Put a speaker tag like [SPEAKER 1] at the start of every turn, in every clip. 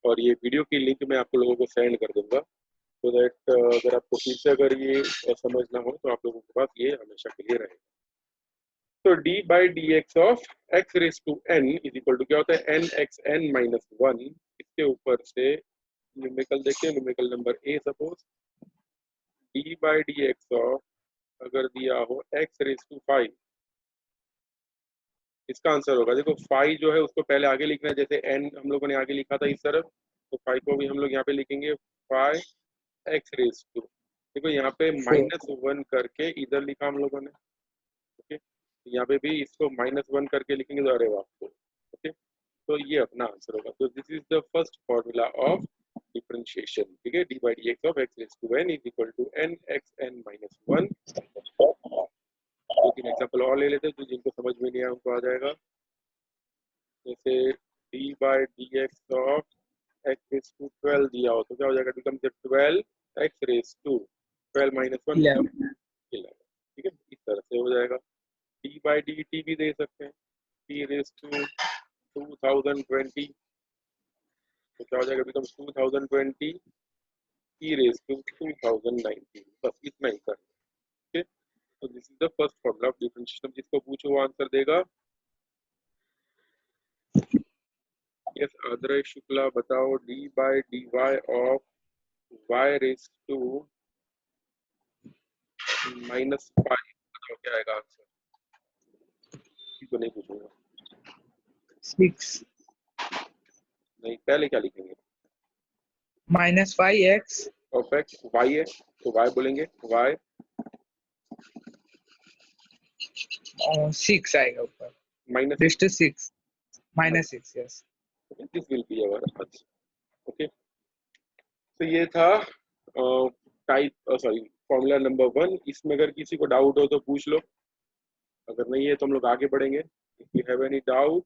[SPEAKER 1] और ये वीडियो की लिंक मैं आपको लोगों को सेंड कर दूंगा, तो दैट अगर आपको फिर से अगर ये समझना हो तो आप लोगों के पास ये हमेशा क्लियर रहेगा। तो d by D x of x raise to n is equal to क्या होता है, n x n माइनस 1। इसके ऊपर से न्यूमेरिकल देखिए, numerical number a suppose d by D x of अगर दिया हो x रेस टू 5, इसका आंसर होगा, देखो 5 जो है उसको पहले आगे लिखना है, जैसे n हम लोगों ने आगे लिखा था इस तरफ, तो 5 को भी हम लोग यहाँ पे लिखेंगे 5 x रेस टू, देखो यहाँ पे -1 करके इधर लिखा हम लोगों ने, ओके, यहाँ पे भी इसको -1 करके लिखेंगे तो अरे वाह, ओके, तो ये अपना आंसर होगा। तो this is the first formula of differentiation, ठीक है, d by D x of x raise to n is equal to n x n minus 1। दो तीन एग्जाम्पल और ले लेते हैं, तो जिनको समझ में नहीं आया उनको आ जाएगा, जैसे d by D x of x raise to 12 दिया हो तो क्या हो जाएगा, become 12 x raise to 12 minus 1 11, ठीक है, इस तरह से हो जाएगा। डी बाई डी टी भी दे सकते हैं, टी रेज़ टू 2020, तो क्या हो जाएगा, बिकम 2020 e रेज़ टू 2019, बस इतना ही कर, ठीक है। तो this is the first formula of differentiation, जिसको पूछो वो आंसर देगा। यस आदर्श शुक्ला बताओ, d by d y of y raise to -5 बताओ क्या आएगा आंसर, तो नहीं पूछूंगा,
[SPEAKER 2] 6
[SPEAKER 1] नहीं, पहले क्या लिखेंगे,
[SPEAKER 2] -5x
[SPEAKER 1] ऑफ एक्स, वाई है तो वाई बोलेंगे, वाई
[SPEAKER 2] 6 आएगा ऊपर,
[SPEAKER 1] minus
[SPEAKER 2] rest 6 -6, yes,
[SPEAKER 1] this will be our answer, okay. तो ये था टाइप सॉरी फॉर्मूला नंबर 1। इसमें अगर किसी को डाउट हो तो पूछ लो, अगर नहीं है तो हम लोग आगे बढ़ेंगे। If you have any doubt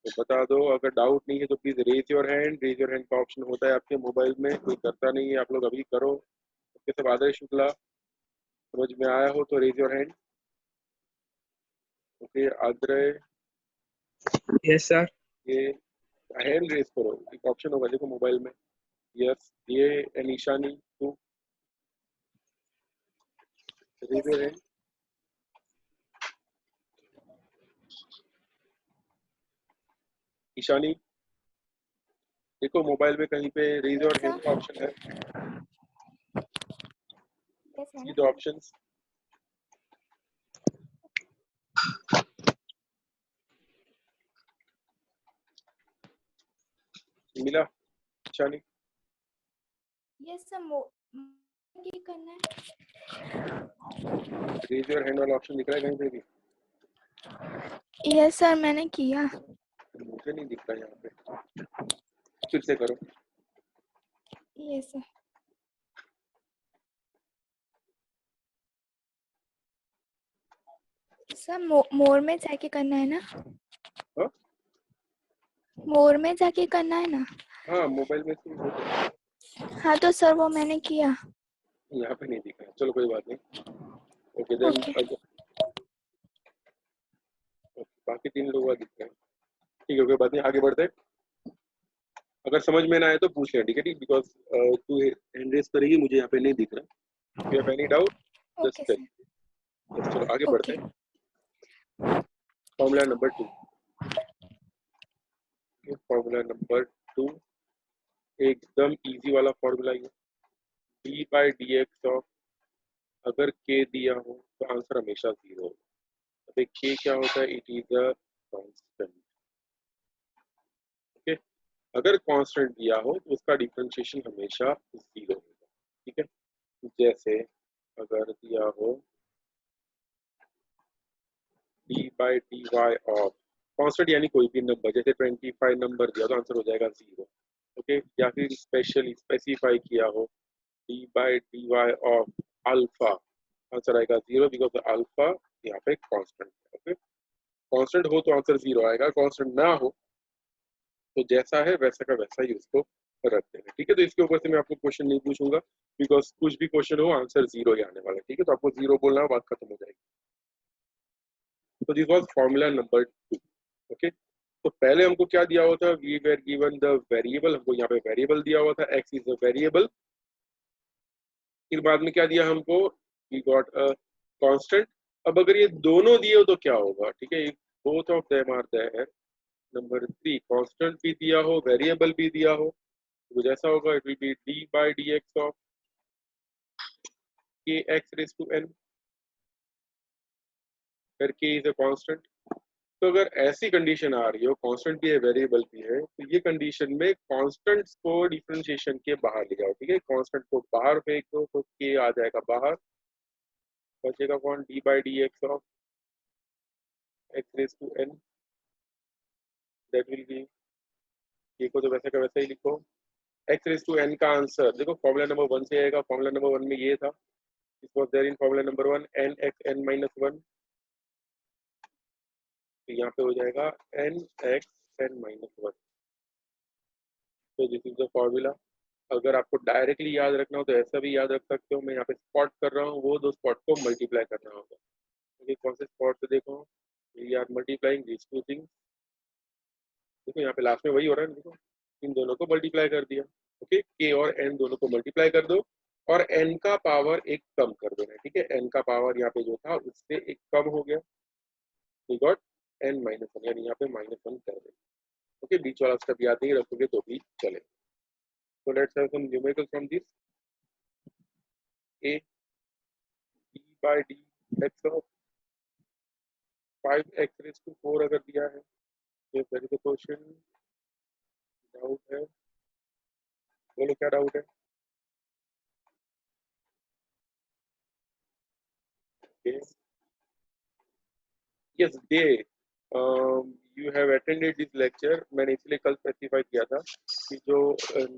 [SPEAKER 1] तो बता दो, अगर डाउट नहीं है तो please raise your hand. Raise your hand का ऑप्शन होता है आपके मोबाइल में, कोई करता नहीं है, आप लोग अभी करो। ओके, सब आदर्श शुक्ला समझ में आया हो तो raise your hand. Okay Adarsh,
[SPEAKER 2] yes sir,
[SPEAKER 1] ये हैंड रेज करो, एक ऑप्शन होगा देखो मोबाइल में, यस, ये निशानी too, raise your hand. Ishani देखो मोबाइल में कहीं पे रेज योर हैंड का ऑप्शन है, सी द ऑप्शंस। मिला ईशानी?
[SPEAKER 3] यस सर, ये करना है,
[SPEAKER 1] रेज योर हैंड वाला ऑप्शन दिख रहा है कहीं पे भी?
[SPEAKER 3] यस सर मैंने किया,
[SPEAKER 1] मुझे नहीं दिख रहा यहाँ पे, फिर से करो।
[SPEAKER 3] Yes sir. सर मोर में जाके करना है ना?
[SPEAKER 1] हाँ
[SPEAKER 3] मोर में जाके करना है ना?
[SPEAKER 1] हाँ, मोबाइल में से हो तो।
[SPEAKER 3] हाँ तो सर वो मैंने किया,
[SPEAKER 1] यहाँ पे नहीं दिख रहा, चलो कोई बात नहीं। ओके देन बाकी 3 लोग दिख रहे हैं, ठीक है, कोई बात नहीं, आगे बढ़ते हैं। अगर समझ में ना आए तो पूछ लें, ठीक है, ठीक, बिकॉज तू हैंड रेज करेगी, मुझे यहाँ पे नहीं दिख रहा। You have any doubt just tell. चलो आगे बढ़ते हैं। फॉर्मूला नंबर 2, फॉर्मूला नंबर 2 एकदम इजी वाला फॉर्मूला है, d by D x of अगर के दिया हो तो आंसर हमेशा 0 होगा। अब के क्या होता है, it is a constant, okay. अगर कांस्टेंट दिया हो तो उसका डिफरेंशिएशन हमेशा 0 होगा, ठीक है। जैसे अगर दिया हो d by d y of constant यानी कोई भी नंबर, जैसे 25 नंबर दिया तो आंसर हो जाएगा 0, ओके। या फिर स्पेशली स्पेसिफाई किया हो d by d y of alpha, answer आएगा 0 बिकॉज अल्फा यहाँ पे कांस्टेंट है, ओके। कांस्टेंट हो तो आंसर 0 आएगा, कांस्टेंट ना हो तो जैसा है वैसा का वैसा ही उसको रख देंगे, ठीक है। तो इसके ऊपर से मैं आपको क्वेश्चन नहीं पूछूंगा, बिकॉज कुछ भी क्वेश्चन हो आंसर 0 ही आने वाला है, ठीक है। तो आपको 0 बोलना, बात खत्म हो जाएगी। तो this was formula number 2, okay. तो तो पहले हमको क्या दिया हुआ था, we were given the variable, हमको यहाँ पे वेरिएबल दिया हुआ था, एक्स इज द वेरिएबल। फिर बाद में क्या दिया हमको, वी गॉट अ कांस्टेंट। अब अगर ये दोनों दिए हो तो क्या होगा, ठीक है, both of them are there. Number 3, constant भी दिया हो, वेरिएबल भी दिया हो, तो जैसा होगा it will B D by D x of के एक्स रेज टू एन, फिर के इज अ कांस्टेंट। तो अगर ऐसी कंडीशन आ रही हो, कांस्टेंट भी है वेरिएबल भी है, तो ये कंडीशन में कांस्टेंट्स को डिफरेंशिएशन के बाहर ले जाओ, ठीक है, कांस्टेंट को बाहर फेंक दो तो के आ जाएगा बाहर, बचेगा कौन, d by D x of x raise to n, that will be, के को तो वैसे का वैसे ही लिखो। एक्स रेज टू एन का आंसर देखो फॉर्मूला नंबर 1 से आएगा, फॉर्मूला नंबर 1 में ये था, it was there in formula number 1 n x n minus 1, तो यहाँ पे हो जाएगा एन एक्स एन माइनस 1। तो दिस इज द फॉर्मूला। अगर आपको डायरेक्टली याद रखना हो तो ऐसा भी याद रख सकते हो, मैं यहाँ पे स्पॉट कर रहा हूँ, वो दो स्पॉट को मल्टीप्लाई करना होगा। ओके, कौन से स्पॉट से देखो, we are multiplying this two things, देखो यहाँ पे लास्ट में वही हो रहा है, देखो इन दोनों को मल्टीप्लाई कर दिया। ओके, के और एन दोनों को मल्टीप्लाई कर दो और एन का पावर एक कम कर देना, ठीक है, एन का पावर यहाँ पे जो था उससे एक कम हो गया, वी गॉट एन माइनस 1, यानी यहाँ पे -1 कर दे। ओके, बीच वाला स्टेप याद नहीं रखोगे तो भी चले। So let's have some numericals from this. A d by d x of 5x raised to 4 अगर दिया है, ये वेरी द क्वेश्चन, डाउट है, बोलो क्या डाउट है। Okay. Yes, they you have attended this lecture, मैंने इसलिए कल स्पेसिफाई किया था कि जो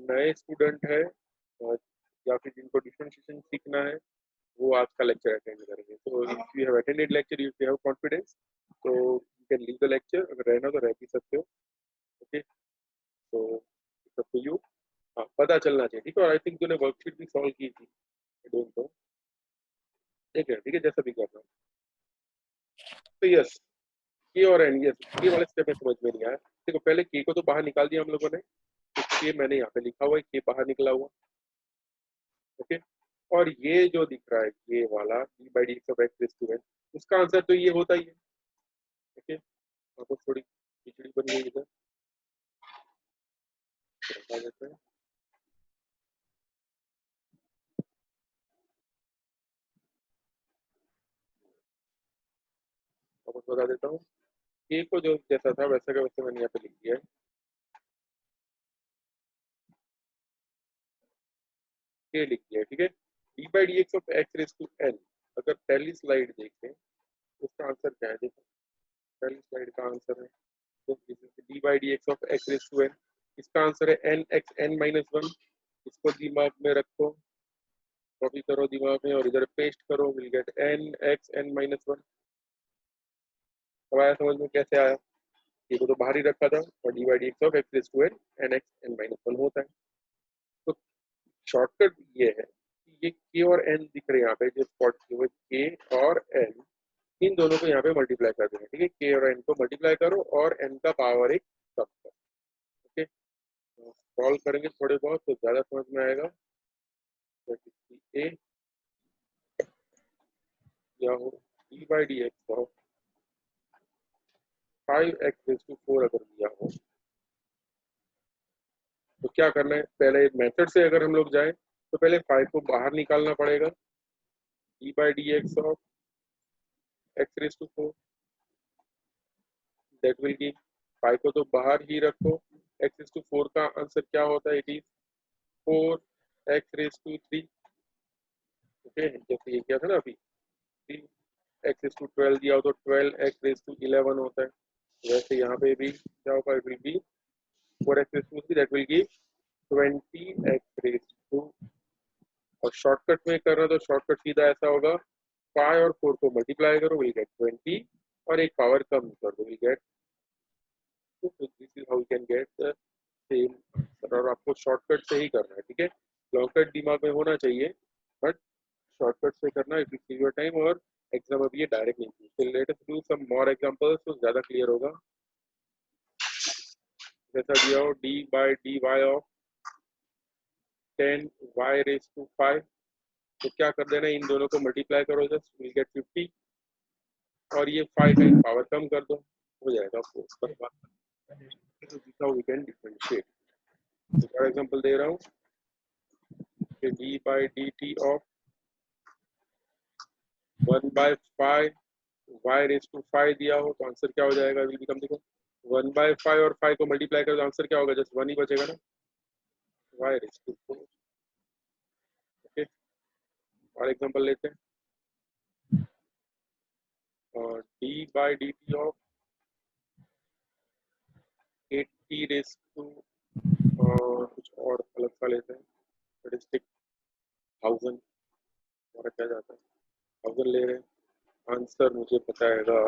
[SPEAKER 1] नए स्टूडेंट है या फिर जिनको डिफरेंशिएशन सीखना है वो आज का लेक्चर अटेंड करेंगे। तो if you have attended lecture, if you have confidence, तो you can leave the lecture, अगर रहना तो रह भी सकते हो। ओके, तो इट्स अप टू यू। हाँ, पता चलना चाहिए, ठीक है। और आई थिंक तूने वर्कशीट भी सॉल्व की थी, आई डोंट नो, ठीक है, जैसा भी करना। तो यस, के और एन, यस, के वाले स्टेप में समझ में नहीं आया। देखो पहले के को तो बाहर निकाल दिया हम लोगों ने, तो के मैंने यहाँ पे लिखा हुआ है, के बाहर निकला हुआ। ओके, और ये जो दिख रहा है ये वाला d by D x of x raise to n, उसका आंसर तो ये होता ही है। ओके, आपको थोड़ी खिचड़ी बन गई इधर, बता देते हैं। आपको बता देता हूँ, के को जो जैसा था वैसा का वैसे मैंने यहाँ पे लिख दिया है, के लिख दिया है, ठीक है। D by D x of x raise to n, अगर पहली स्लाइड देखें उसका आंसर क्या है, देखो पहली स्लाइड का आंसर है तो D by D x of x raise to n, इसका आंसर है एन एक्स एन माइनस 1। इसको दिमाग में रखो, कॉपी करो दिमाग में और इधर पेस्ट करो, will get n x n minus 1। अब आया समझ में कैसे आया, ये को तो बाहर ही रखा था और d by D x of x raise to n n x n minus 1 होता है। तो शॉर्टकट ये है कि ये के और एन दिख रहे हैं यहाँ पे, जो स्पॉट किए हुए के और एन, इन दोनों को यहाँ पे मल्टीप्लाई कर देना, ठीक है, के और एन को मल्टीप्लाई करो और एन का पावर एक कम करो। ओके, सॉल्व करेंगे थोड़े बहुत तो ज्यादा समझ में आएगा। ए या हो d by D x of 5x raise to 4 अगर दिया हो तो क्या करना है, पहले मेथड से अगर हम लोग जाएं तो पहले 5 को बाहर निकालना पड़ेगा, d by D x of x raise to 4, that will give, 5 को तो बाहर ही रखो, एक्स रेज़ टू 4 का आंसर क्या होता है, it is 4x raise to 3। Okay, जैसे ये क्या था ना अभी, 3x रेज़ टू 12 दिया हो तो 12x रेज़ टू 11 होता है, वैसे यहाँ पे भी क्या होगा, it will be 4x raise to 3, that will give 20x raise to, और शॉर्टकट में करना तो शॉर्टकट सीधा ऐसा होगा, 5 और 4 को मल्टीप्लाई करो, विल गेट 20 और एक पावर कम कर दो, will get, this is how you can get the same answer. और आपको शॉर्टकट से ही करना है, ठीक है, लॉन्ग कट दिमाग में होना चाहिए बट शॉर्टकट से करना, it will save your time. और एग्जाम अभी ये डायरेक्ट नहीं, let us do some more examples तो ज्यादा क्लियर होगा। जैसा दिया हो d by d y of 10 y raise to 5, तो क्या कर देना, इन दोनों को मल्टीप्लाई करो, जस्ट विल गेट 50, और ये 5 का पावर कम कर दो, हो जाएगा 4। बस बात, तो this how we can differentiate. For example दे रहा हूँ कि d by D T of 1 by 5 y raise to 5 दिया हो, तो आंसर क्या हो जाएगा, विल बिकम, देखो 1 बाई 5 और 5 को मल्टीप्लाई करो तो आंसर क्या होगा, जस्ट 1 ही बचेगा ना, y रेस टू 4। ओके, और एग्जांपल लेते हैं, और d by D T of 80 raise to, कुछ और अलग सा लेते हैं, स्टैटिस्टिक 1000, हमारा क्या जाता है 1000 ले रहे हैं, आंसर मुझे बताएगा,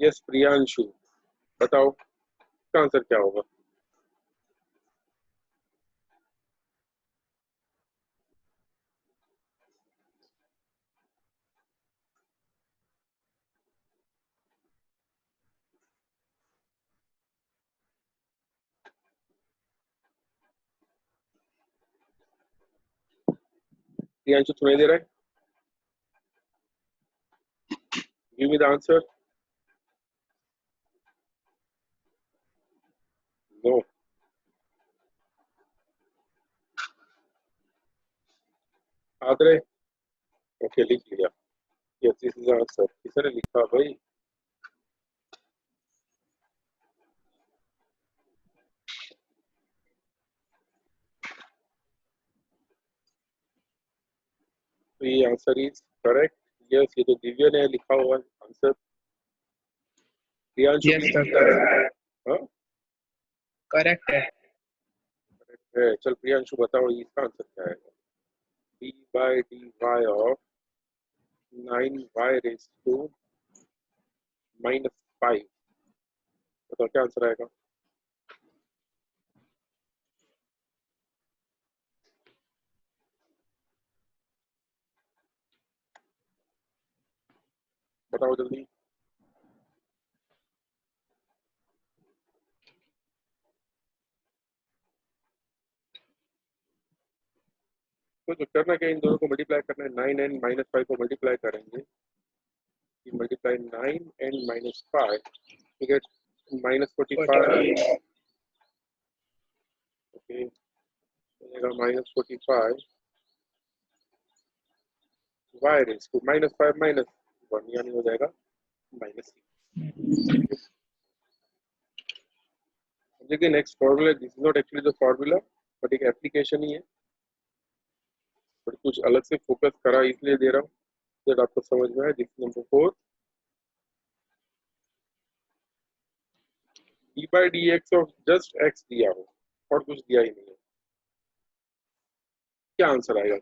[SPEAKER 1] यस प्रियांशु, बताओ इसका आंसर क्या होगा। प्रियांशु तुम्हें दे रहा है, give me the answer. No, आदरे, ओके लिख लिया, यस दिस इज आंसर, किसने लिखा भाई, तो ये आंसर इज करेक्ट, यस ये तो दिव्या ने लिखा हुआ आंसर, प्रियांशु
[SPEAKER 2] Yes,
[SPEAKER 1] भी
[SPEAKER 2] sir.
[SPEAKER 1] हाँ
[SPEAKER 2] Correct है.
[SPEAKER 1] करेक्ट है, चल प्रियांशु बताओ इसका आंसर क्या है, d by d y of 9y raise to -5, बताओ क्या आंसर आएगा। बताओ जल्दी, तो जो करना क्या, इन दोनों को मल्टीप्लाई करना है, 9 एंड -5 को मल्टीप्लाई करेंगे, multiply 9 and -5 to get -45, okay बनेगा -45 y रेस टू -5 -1, यानी हो जाएगा -6। देखिए next formula, this is not actually the formula but एक एप्लीकेशन ही है, बट कुछ अलग से फोकस करा इसलिए दे रहा हूँ जब आपको समझ में आए। This number 4, D by D x of just x दिया हो और कुछ दिया ही नहीं है, क्या आंसर आएगा,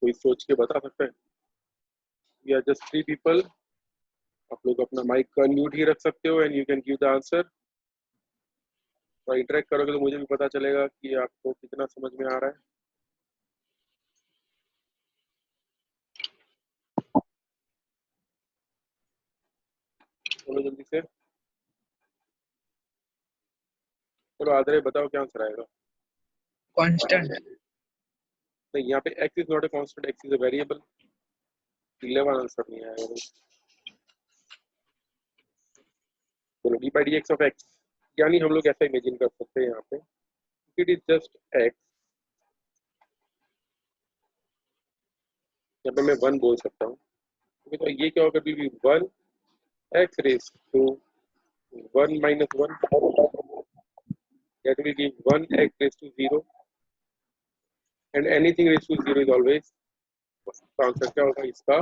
[SPEAKER 1] कोई सोच के बता सकता है। वी आर जस्ट 3 पीपल, आप लोग अपना माइक का म्यूट ही रख सकते हो and you can give the answer, और इंटरेक्ट करोगे तो मुझे भी पता चलेगा कि आपको कितना समझ में आ रहा है। बोलो जल्दी से, चलो आदरे बताओ क्या आंसर आएगा।
[SPEAKER 2] Constant.
[SPEAKER 1] नहीं, यहाँ पे x is not a constant, x is a variable, 11 answer नहीं आएगा। बोलो D by D x of x, यानी हम लोग ऐसा इमेजिन कर सकते हैं यहाँ पे, इट इज जस्ट x, यहाँ पे मैं 1 बोल सकता हूँ, तो ये क्या होगा, भी 1 x raise to 1 - 1, that will give 1 x raised to 0 and anything raised to 0 is always, तो आंसर क्या होगा इसका,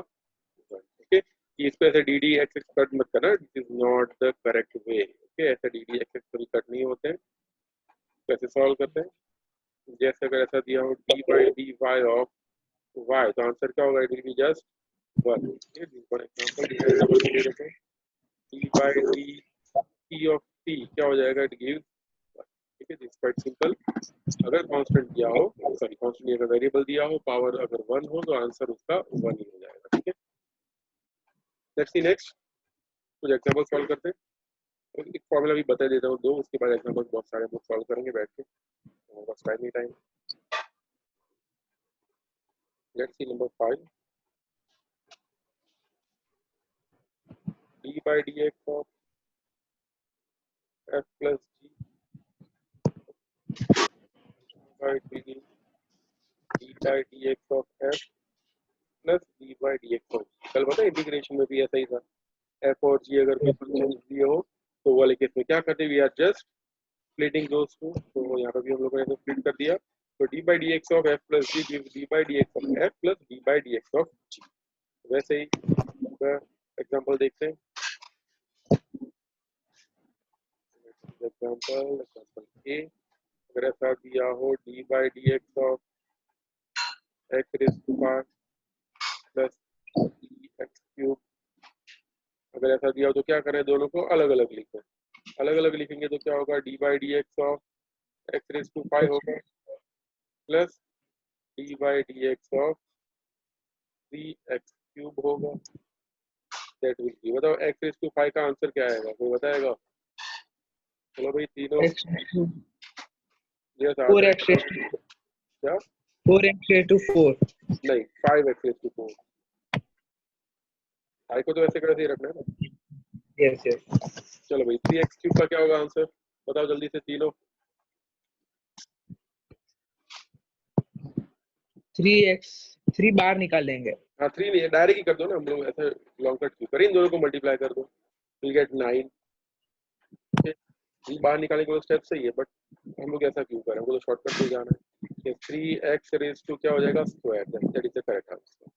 [SPEAKER 1] ओके। इसको ऐसे D D x x cut मत करना, this is not the correct way, okay ऐसे डी डी एक्स एक्स कभी कट नहीं होते हैं, कैसे सॉल्व करते हैं, जैसे अगर ऐसा दिया हो d by d y of y, तो आंसर क्या होगा, it will be just 1, okay. For example d by D T of t क्या हो जाएगा, इट गिव्स, ठीक है, दिस क्वाइट सिंपल। अगर कांस्टेंट दिया हो, सॉरी कांस्टेंट अगर वेरिएबल दिया हो, पावर अगर 1 हो, तो आंसर उसका 1 ही हो जाएगा, ठीक है। लेट्स सी नेक्स्ट, कुछ एग्जांपल सॉल्व करते हैं। एक फॉर्मूला भी बता देता हूँ दो, उसके बाद एग्जाम्पल बहुत सारे हम लोग सॉल्व करेंगे बैठ के, हमारे पास टाइम ही time. Let's see number 5, D by D x of F plus G by D by D x of F plus D by D x of, कल पता है इंटीग्रेशन में भी ऐसा ही था, एफ और जी अगर कोई फंक्शन दिए हो तो वो वाले केस में क्या करते, we are just splitting those two, तो यहाँ पर भी हम लोगों ने स्प्लिट कर दिया, तो D by D x of F plus G gives D by D x of F plus D by D x of G. वैसे ही एग्जांपल देखते हैं, एग्जांपल ए, अगर ऐसा दिया हो d by D x of x raise to 5 plus d x cube, अगर ऐसा दिया हो तो क्या करें, दोनों को अलग अलग लिखें, अलग अलग लिखेंगे तो क्या होगा, d by D x of x raise to 5 होगा plus D by D x of 3x cube होगा, दैट विल बी, बताओ एक्स रेज़ टू 5 का आंसर क्या आएगा, कोई बताएगा? चलो भाई तीनों यस आ जाए, क्या
[SPEAKER 2] 4x4
[SPEAKER 1] नहीं 5x रेज़ टू 4, 5 को तो ऐसे कैसे ही रखना है ना,
[SPEAKER 2] यस यस।
[SPEAKER 1] चलो भाई 3x क्यूब का क्या होगा आंसर, बताओ जल्दी से तीनों।
[SPEAKER 2] 3 बार निकाल लेंगे।
[SPEAKER 1] हाँ 3 नहीं है, डायरेक्ट ही कर दो ना, हम लोग ऐसे लॉन्ग कट क्यों करें, इन दोनों को मल्टीप्लाई कर दो, विल गेट 9, ये बाहर निकालने के स्टेप सही है, बट हम लोग ऐसा क्यों करें, हमको तो शॉर्टकट से जाना है। 3x रेज़ टू क्या हो जाएगा, square, that is the correct answer,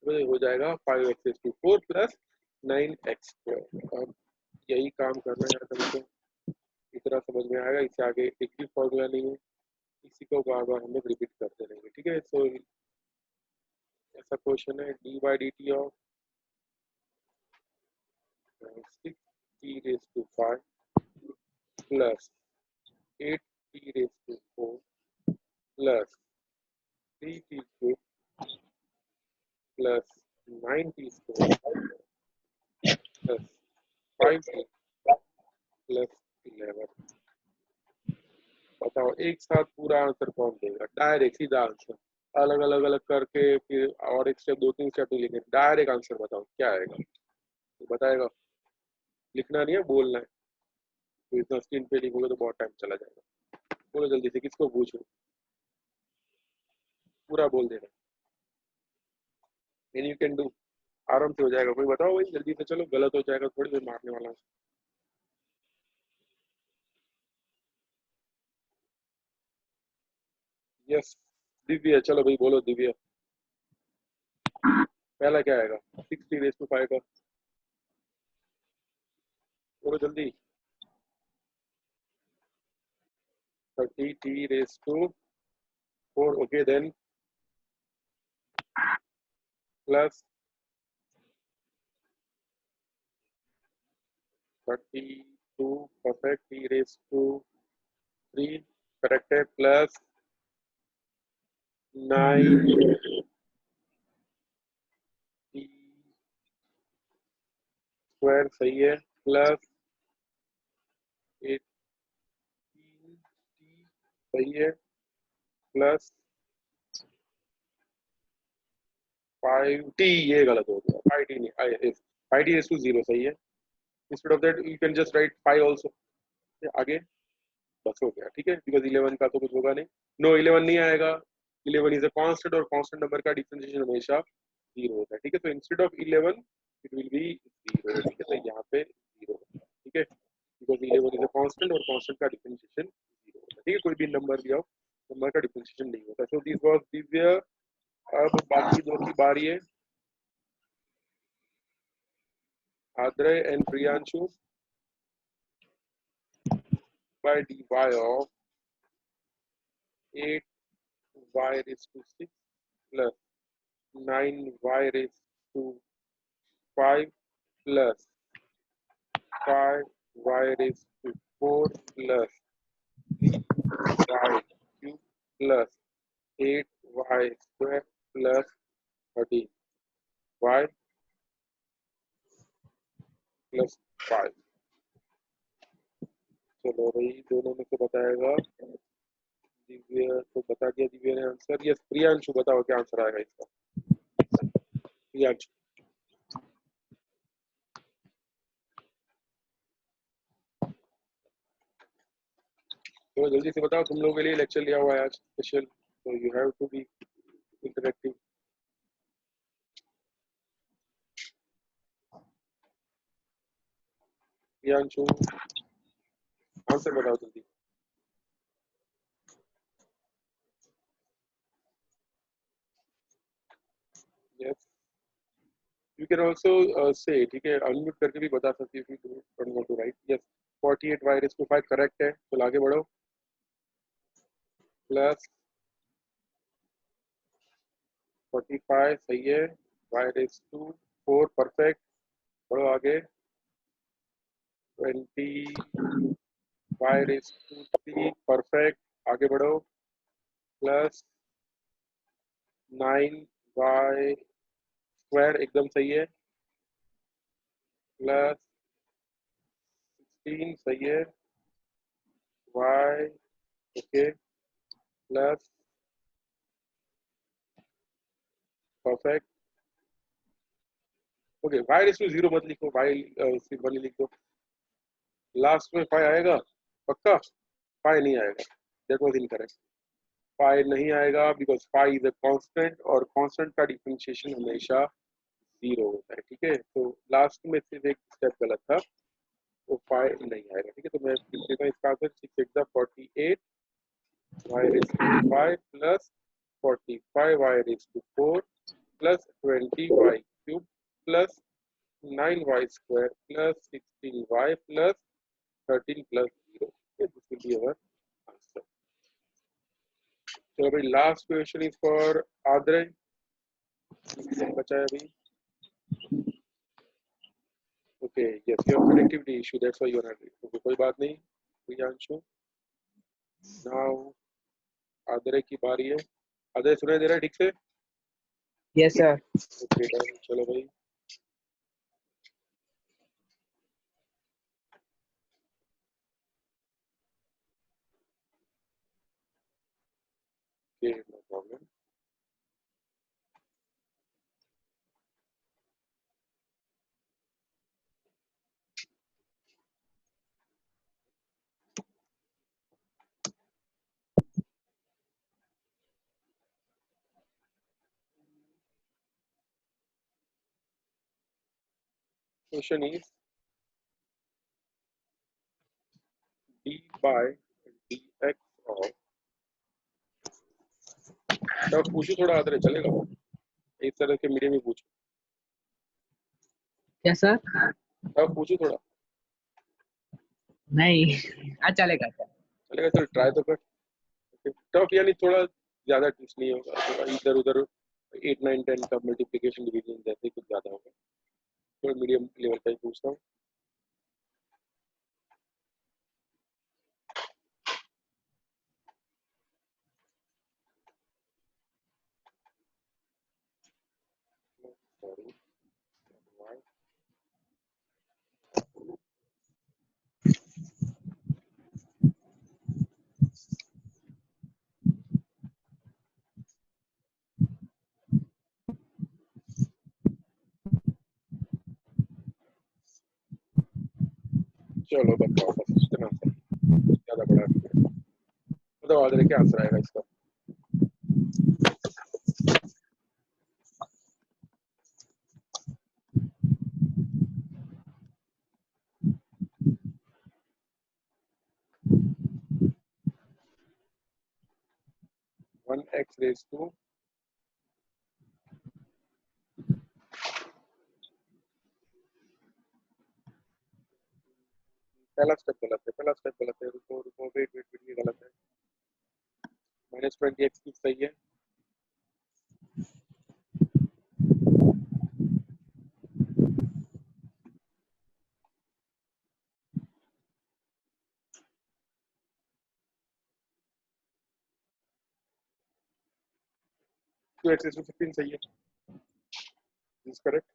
[SPEAKER 1] तो हो जाएगा 5x raise to 4 plus 9x square. अब यही काम करना है हमको, इतना समझ में आएगा, इससे आगे एक भी फॉर्मूला नहीं है, इसी को बार बार हम लोग रिपीट करते रहेंगे, ठीक है। सो ऐसा क्वेश्चन है, d by D T of 6t raise to 5 plus 8t raise to 4 plus 3t cube plus 9t square plus 5t plus 11। बताओ एक साथ पूरा आंसर कौन देगा, डायरेक्ट सीधा आंसर, अलग अलग अलग करके फिर और एक स्टेप 2-3 स्टेप नहीं लिखे, डायरेक्ट आंसर बताओ क्या आएगा, तो बताएगा, लिखना नहीं है बोलना है, तो इतना स्क्रीन पे लिखोगे तो बहुत टाइम चला जाएगा, बोलो जल्दी से, किसको पूछो, पूरा बोल देना, एनी यू कैन डू, आराम से हो जाएगा, कोई बताओ भाई जल्दी से, चलो गलत हो जाएगा थोड़ी देर मारने वाला हूँ। यस दिव्य, चलो भाई बोलो दिव्य, पहला क्या आएगा, 6t रेज़ टू 5 का, बोलो जल्दी, 30t raise to 4, okay then plus 32 perfect t raise to 3, correct है, प्लस 9 t स्क्वायर सही है, प्लस 18t सही है, प्लस 5t, ये गलत हो गया, 5t नहीं, 5t रेज़ टू 0 सही है, instead of that you can just right 5 also, आगे बस हो गया, ठीक है, बिकॉज 11 का तो कुछ होगा नहीं, नो 11 नहीं आएगा, 11 इज अ कांस्टेंट और कांस्टेंट नंबर का डिफरेंशिएशन हमेशा 0 होता है, ठीक है, तो instead of 11 it will B 0, ठीक है, तो यहाँ पे 0 होगा, ठीक है, बिकॉज 11 इज अ कांस्टेंट और कांस्टेंट का डिफरेंशिएशन 0 होता है, ठीक है, कोई भी नंबर दिया हो नंबर का डिफरेंशिएशन नहीं होता, सो दिस वाज दिव्य। अब बाकी दो की बारी है, Aadray and Priyanshu, by dy of 8y raised to 6 plus 9y raised to 5 plus 5y raised to 4 plus 3y cube plus 8y square plus 30y plus 5, चलो भाई दोनों में से बताएगा दिव्य, तो बता दिया दिव्य ने आंसर। यस प्रियांशु बताओ क्या आंसर आएगा इसका। प्रियांशु तो जल्दी से बताओ, तुम लोगों के लिए लेक्चर लिया हुआ है आज स्पेशल, तो you have to be interactive. Priyanshu answer बताओ जल्दी। Yes you can also say, ठीक है, अनम्यूट करके भी बता सकती हो, don't want to write. Yes 48 y raise to 5 correct है, तो आगे बढ़ो। प्लस 45 सही है, वाई रेज़ टू 4 परफेक्ट, बढ़ो आगे। 20 वाई रेज़ टू 3 परफेक्ट, आगे बढ़ो। प्लस 9 वाई स्क्वायर एकदम सही है। प्लस 16 सही है, y okay. Plus perfect okay, y raise to 0 मत लिखो, वाई सिर्फ 1 लिख दो। लास्ट में 5 आएगा पक्का? 5 नहीं आएगा, दैट वाज इनकरेक्ट। 5 नहीं आएगा बिकॉज 5 इज अ कांस्टेंट और कांस्टेंट का डिफरेंशिएशन हमेशा 0 होता है, ठीक है। तो लास्ट में सिर्फ एक स्टेप गलत था, तो 5 नहीं आएगा, ठीक है। तो मैं लिख देता हूँ इसका answer 6 8 48 y raise to 5 plus 45 y raise to 4 plus 20 y cube plus 9 y square plus 16 y plus 13 plus 0. Okay, this will be our answer. So अभी last question is for Adre. बचा है अभी. Okay, yes, you have connectivity issue. That's why you are not ready. Okay, कोई बात नहीं. Priyanshu. Now आदरे की बारी है. आदरे सुनाई दे रहा है ठीक से?
[SPEAKER 2] Yes, sir.
[SPEAKER 1] Okay, done. चलो भाई. Okay, no problem. Question is d by dx of. तब पूछो थोड़ा आदरे चलेगा? इस तरह के मीडियम में पूछो.
[SPEAKER 2] Yes, sir.
[SPEAKER 1] तब पूछो थोड़ा.
[SPEAKER 2] नहीं आज चलेगा सर.
[SPEAKER 1] चलेगा, चल ट्राई तो कर. टफ यानी थोड़ा ज्यादा ट्विस्ट नहीं होगा, थोड़ा इधर उधर 8 9 10 का मल्टीप्लिकेशन डिवीजन जैसे कुछ ज्यादा होगा, थोड़ा मीडियम लेवल का ही पूछता हूँ. सॉरी. चलो बताओ बस इतना सा, ज्यादा बड़ा नहीं है. बताओ आगे क्या आंसर आएगा इसका. वन एक्स रेज टू पहला स्टेप गलत है, पहला स्टेप गलत है. रुको रुको, वेट वेट वेट, ये गलत है. -20 एक्स क्यूब सही है. टू एक्स रेज टू 15 सही है. Is correct.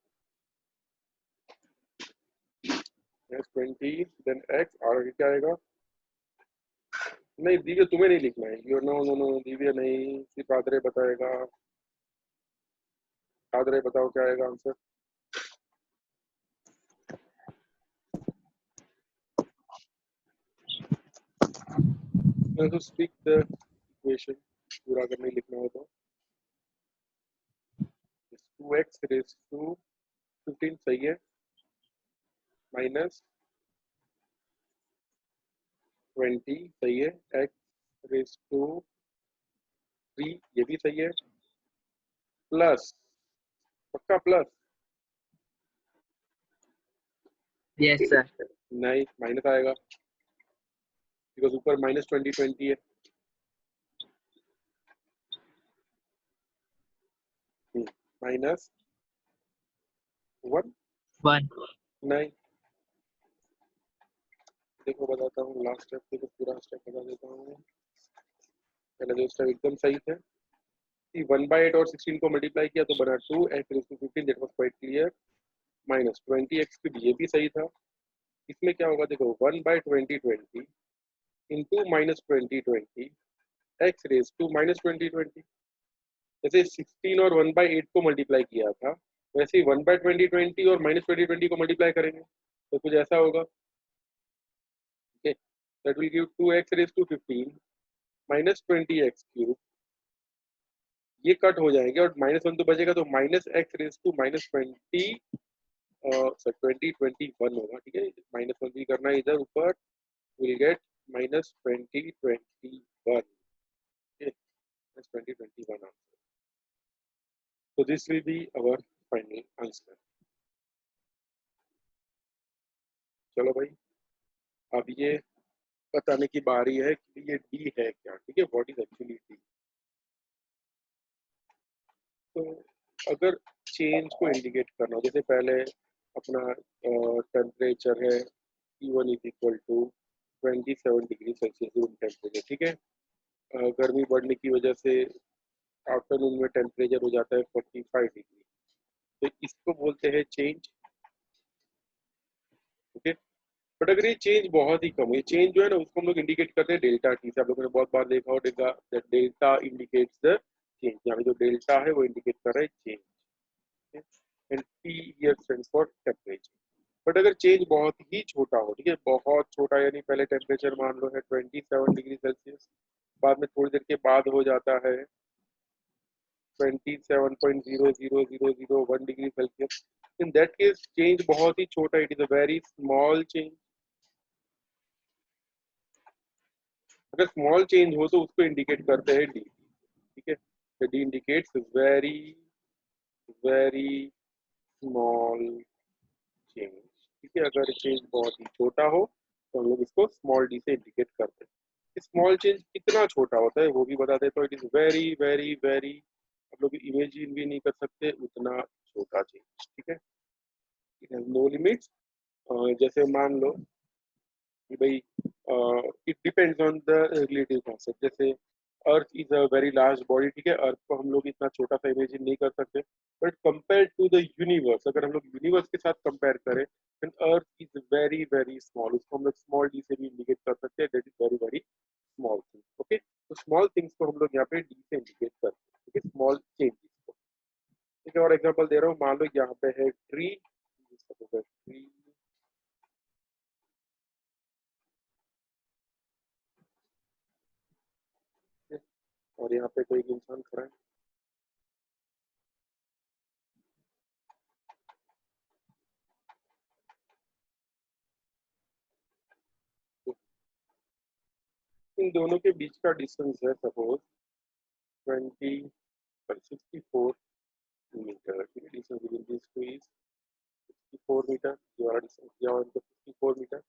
[SPEAKER 1] -20 देन एक्स, और आगे क्या आएगा? नहीं दिव्य तुम्हें नहीं लिखना है, you know no no Divya नहीं, सिर्फ आदरे बताएगा। आदरे बताओ क्या आएगा आंसर। तो स्पीक द इक्वेशन, पूरा करने लिखना हो तो 2x रेज टू 15 सही है, माइनस 20 सही है, x रेज टू 3 ये भी सही है, प्लस पक्का प्लस
[SPEAKER 2] यस सर।
[SPEAKER 1] नहीं माइनस आएगा, बिकॉज ऊपर -20 है। -1
[SPEAKER 2] 1
[SPEAKER 1] नहीं, देखो बताता हूँ लास्ट स्टेप, देखो पूरा स्टेप बता देता हूँ। पहले जो स्टेप एकदम सही थे कि 1/8 और 16 को मल्टीप्लाई किया तो बना 2x⁵15, that was quite clear, -20x³ ये भी सही था। इसमें क्या होगा देखो 1/20 इंटू -20 x⁻² -20 जैसे 16 और 1/8 को मल्टीप्लाई किया था, वैसे ही 1/20 और -20 को मल्टीप्लाई करेंगे तो कुछ ऐसा होगा। Okay, that will give 2x⁻15 -20x³, ये कट हो जाएंगे और -1 तो बचेगा, तो -x⁻20 2021 होगा। ठीक है, -1 भी करना है इधर ऊपर, will get -2021, -2021 answer. So this will be our final answer. चलो भाई, अब ये बताने की बारी है कि ये डी है क्या। ठीक है, व्हाट इज एक्चुअली डी। तो अगर चेंज को इंडिकेट करना हो, जैसे पहले अपना टेम्परेचर है T1 is equal to 27 degree Celsius room temperature. ठीक है, गर्मी बढ़ने की वजह से आफ्टरनून में टेम्परेचर हो जाता है 45 डिग्री, तो इसको बोलते हैं चेंज। ओके, बट अगर ये चेंज बहुत ही कम हो, ये चेंज जो है ना उसको हम लोग इंडिकेट करते हैं डेल्टा टी से। आप लोगों ने बहुत बार देखा हो डेल्टा इंडिकेट्स द चेंज, यानी जो डेल्टा है वो इंडिकेट कर रहा है change, and T here stands for temperature. But अगर चेंज बहुत ही छोटा हो, ठीक है, बहुत छोटा, यानी पहले टेम्परेचर मान लो है 27 डिग्री सेल्सियस, बाद में थोड़ी देर के बाद हो जाता है 27.00001 degree Celsius, in that case change बहुत ही छोटा, it is a very small change. अगर स्मॉल चेंज हो तो उसको इंडिकेट करते हैं डी। ठीक है, तो D indicates very very small change. ठीक है, अगर चेंज बहुत ही छोटा हो तो हम लोग इसको स्मॉल डी से इंडिकेट करते हैं। स्मॉल चेंज कितना छोटा होता है वो भी बता देता हूँ, it is very very very, आप लोग इमेजिन भी नहीं कर सकते उतना छोटा चेंज। ठीक है, इट हैज नो लिमिट्स। जैसे मान लो कि भाई it depends on the relative concept. जैसे earth is a very large body, ठीक है, अर्थ को हम लोग इतना छोटा सा इमेजिन नहीं कर सकते, but compare to the universe, अगर हम लोग यूनिवर्स के साथ कंपेयर करें then earth is very very small, उसको हम लोग स्मॉल डी से भी इंडिकेट कर सकते हैं, that is very very small thing. Okay, तो स्मॉल थिंग्स को हम लोग यहाँ पे डी से इंडिकेट करते हैं, ठीक है, स्मॉल चेंजेस को। ठीक है, और एग्जांपल दे रहा हूँ, मान लो यहाँ पे है ट्री, ट्री, और यहाँ पे कोई इंसान खड़ा है। इन दोनों के बीच का डिस्टेंस है सपोज 64 मीटर। ठीक है, distance between this two is 64 metre, ये वाला डिस्टेंस दिया हुआ है 64 मीटर।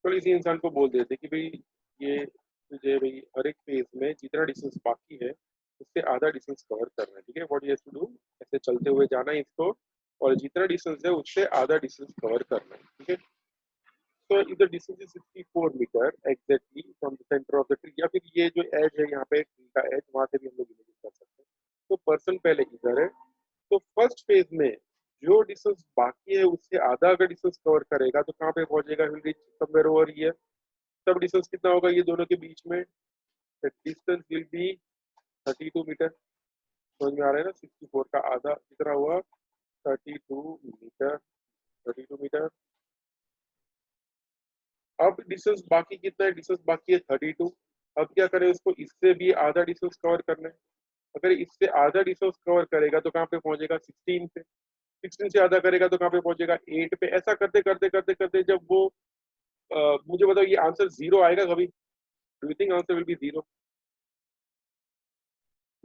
[SPEAKER 1] तो इसी इंसान को बोल देते कि भाई ये तुझे भाई हर एक फेज में जितना डिस्टेंस बाकी है उससे आधा डिस्टेंस कवर करना है। ठीक है, what you have to do, ऐसे चलते हुए जाना है इसको, और जितना डिस्टेंस है उससे आधा डिस्टेंस कवर करना है। ठीक है, तो इधर distance is 64 metre exactly from the centre of the tree, या फिर ये जो एज है यहाँ पे ट्री का एज, वहां से भी हम लोग इमेजिन कर सकते हैं। तो पर्सन पहले इधर है, तो फर्स्ट फेज में जो डिस्टेंस बाकी है उससे आधा अगर डिस्टेंस कवर करेगा तो कहाँ पे पहुंचेगा, will reach somewhere over here. तब डिस्टेंस कितना होगा ये दोनों के बीच में, डिस्टेंस विल बी 32 मीटर। समझ में आ रहा है ना, 64 का आधा कितना हुआ, 32 मीटर, 32 मीटर। अब डिस्टेंस बाकी कितना है, डिस्टेंस बाकी है 32। अब क्या करें, उसको इससे भी आधा डिस्टेंस कवर करना है। अगर इससे आधा डिस्टेंस कवर करेगा तो कहाँ पे पहुंचेगा, 16 पे। 16 से आधा करेगा तो कहाँ पे पहुंचेगा, 8 पे। ऐसा करते करते करते करते जब वो मुझे बताओ ये आंसर जीरो आएगा कभी, do you think answer will B zero,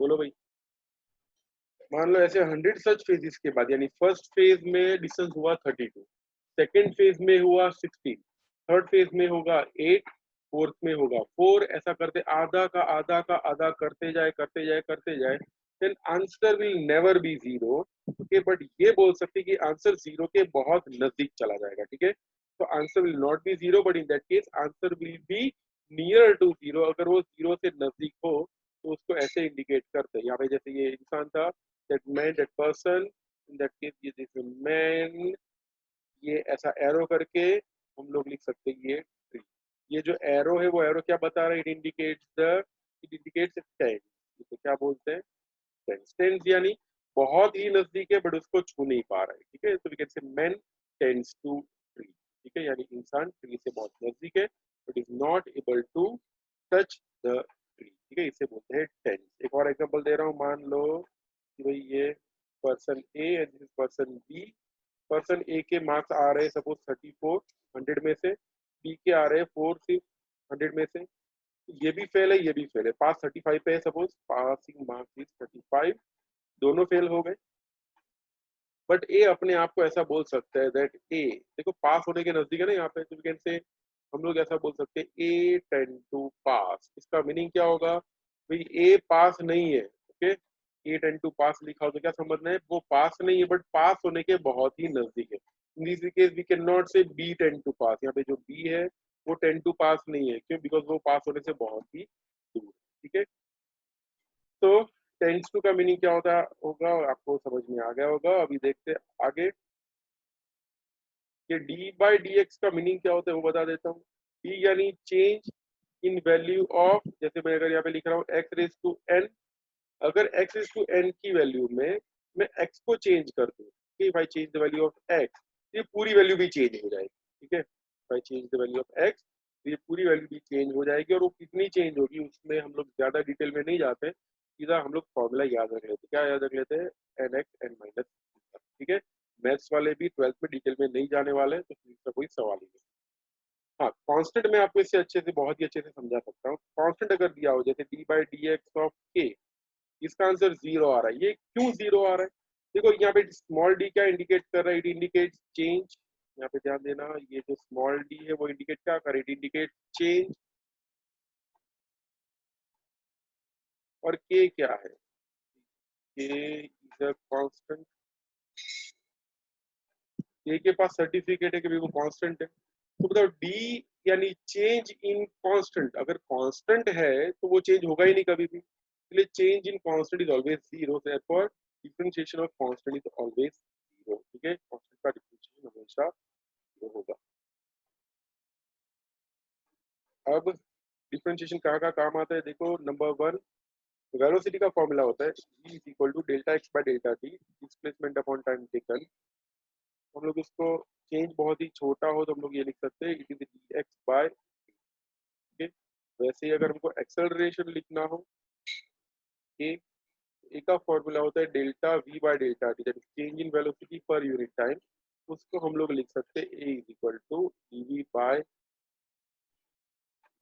[SPEAKER 1] बोलो भाई। मान लो ऐसे 100 सच फेजेस के बाद, यानी फर्स्ट फेज में डिस्टेंस हुआ 32, सेकेंड फेज में हुआ 16, थर्ड फेज में होगा 8, फोर्थ में होगा 4, ऐसा करते आधा का आधा का आधा करते जाए करते जाए करते जाए, then answer will never be zero. Okay, but ये बोल सकते कि आंसर जीरो के बहुत नजदीक चला जाएगा। ठीक है, तो answer will not be zero, but in that case answer will be near to zero. अगर वो जीरो से नजदीक हो तो उसको ऐसे इंडिकेट करते हैं। यहाँ पे जैसे ये इंसान था, that man, that person, in that case ये this man, ये ऐसा एरो करके हम लोग लिख सकते हैं ये ट्री। ये जो एरो है वो एरो क्या बता रहा है, इट इंडिकेट्स टेंस। तो क्या बोलते हैं, टेंस। टेंस यानी बहुत ही नजदीक है बट उसको छू नहीं पा रहा है। ठीक है, तो we can say man tends to tree. ठीक है, यानी इंसान ट्री से बहुत नजदीक है but is not able to touch the tree. ठीक है, इसे बोलते हैं टेंस। एक और एग्जांपल दे रहा हूँ, मान लो कि भाई ये person A and this person B. Person A के मार्क्स आ रहे हैं सपोज 34 100 में से, बी के आ रहे हैं 4 सिर्फ 100 में से। ये भी फेल है, ये भी फेल है। पास 35 पे है सपोज, पासिंग मार्क्स इज 35, दोनों फेल हो गए। बट ए अपने आप को ऐसा बोल सकता है दैट ए, देखो पास होने के नजदीक है ना यहाँ पे, तो वी कैन से हम लोग ऐसा बोल सकते हैं ए टेंड टू पास। इसका मीनिंग क्या होगा, भाई ए पास नहीं है। ओके, ए टेंड टू पास लिखा हो तो क्या समझना है, वो पास नहीं है बट पास होने के बहुत ही नजदीक है। In this case we can not say be tend to pass. यहाँ पे जो बी है वो टेंड टू पास नहीं है, क्यों, बिकॉज वो पास होने से बहुत ही दूर। ठीक है, तो टेंस टू का मीनिंग क्या होता होगा आपको समझ में आ गया होगा। अभी देखते हैं आगे कि डी बाई डी एक्स का मीनिंग क्या होता है वो बता देता हूँ। डी यानी चेंज इन वैल्यू ऑफ, जैसे मैं अगर यहाँ पे लिख रहा हूँ एक्स रेज टू एन, अगर एक्स रेज टू एन की वैल्यू में मैं एक्स को चेंज कर दूँ, कि भाई change the value of x, ये पूरी वैल्यू भी चेंज हो जाएगी। ठीक है, भाई change the value of x, ये पूरी वैल्यू भी चेंज हो जाएगी। और वो कितनी चेंज होगी उसमें हम लोग ज्यादा डिटेल में नहीं जाते, सीधा हम लोग फॉर्मूला याद रख लेते। क्या याद रख लेते हैं, एन एक्स एन माइनस। ठीक है, मैथ्स वाले भी 12th में डिटेल में नहीं जाने वाले, तो इसका कोई सवाल ही नहीं। हाँ, कांस्टेंट मैं आपको इससे अच्छे से, बहुत ही अच्छे से समझा सकता हूँ। कांस्टेंट अगर दिया हो जैसे d by D x of के, इसका आंसर जीरो आ रहा है। ये क्यों जीरो आ रहा है, देखो यहाँ पे स्मॉल डी क्या इंडिकेट कर रहा है, इट इंडिकेट चेंज। यहाँ पे ध्यान देना, ये जो स्मॉल डी है वो इंडिकेट क्या कर रहा है, इट इंडिकेट चेंज। और के क्या है, के इज अ कांस्टेंट। के के पास सर्टिफिकेट है कि वो कांस्टेंट है। तो बताओ डी यानी चेंज इन कांस्टेंट, अगर कांस्टेंट है तो वो चेंज होगा ही नहीं कभी भी, इसलिए change in constant is always zero. Therefore differentiation of constant is always zero. ठीक है, कांस्टेंट का डिफरेंशिएशन हमेशा जीरो होगा। अब डिफरेंशिएशन कहाँ का काम आता है, देखो नंबर 1, वेलोसिटी का फॉर्मूला होता है v is equal to delta x by delta t, displacement upon time taken. हम लोग इसको चेंज बहुत ही छोटा हो तो हम लोग ये लिख सकते हैं it is d x by. वैसे ही अगर हमको एक्सेलरेशन लिखना हो, ए ए का फॉर्मूला होता है delta V by delta T, that is change in velocity per unit time. उसको हम लोग लिख सकते हैं A is equal to D V by,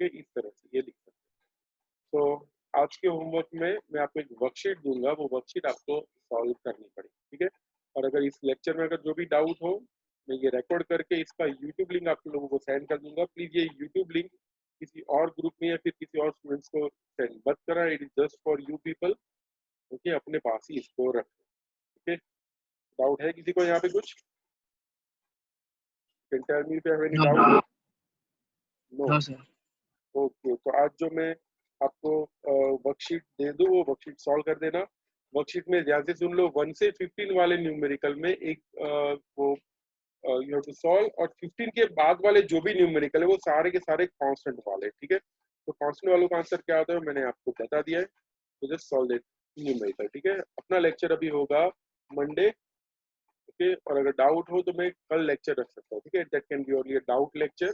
[SPEAKER 1] इस तरह से ये लिख सकते हैं। तो आज के होमवर्क में मैं आपको एक वर्कशीट दूंगा, वो वर्कशीट आपको सॉल्व करनी पड़ेगी। ठीक है, और अगर इस लेक्चर में अगर जो भी डाउट हो, मैं ये रिकॉर्ड करके इसका यूट्यूब लिंक आप लोगों को सेंड कर दूंगा। प्लीज ये यूट्यूब लिंक किसी और ग्रुप में या फिर किसी और स्टूडेंट्स को सेंड मत करा, it is just for you people. Okay, अपने पास ही इसको रखो। ओके, डाउट है किसी को यहाँ पे कुछ, can tell me if you have any
[SPEAKER 2] No,
[SPEAKER 1] doubt. No,
[SPEAKER 2] no, sir.
[SPEAKER 1] Okay, तो आज जो मैं आपको वर्कशीट दे दूँ वो वर्कशीट सॉल्व कर देना। वर्कशीट में ध्यान से सुन लो, 1 से 15 वाले न्यूमेरिकल में एक वो यू हैव टू सॉल्व, और 15 के बाद वाले जो भी न्यूमेरिकल है वो सारे के सारे कांस्टेंट वाले, ठीक है। तो कांस्टेंट वालों का आंसर क्या होता है मैंने आपको बता दिया है, तो जस्ट सॉल्व दैट न्यूमेरिकल, ठीक है। अपना लेक्चर अभी होगा मंडे, ओके, और अगर डाउट हो तो मैं कल लेक्चर रख सकता हूँ, ठीक है, that can be only a doubt lecture.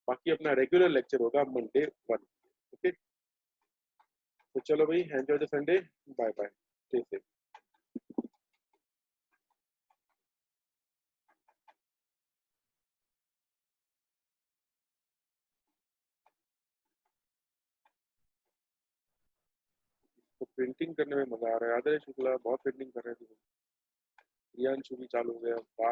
[SPEAKER 1] बाकी अपना रेगुलर लेक्चर होगा मंडे 1, ओके। तो चलो भाई, enjoy the Sunday, bye bye, stay safe. तो प्रिंटिंग करने में मजा आ रहा है, आदर्श शुक्ला बहुत प्रिंटिंग कर रहे थे, रियांशु भी चालू हो गया।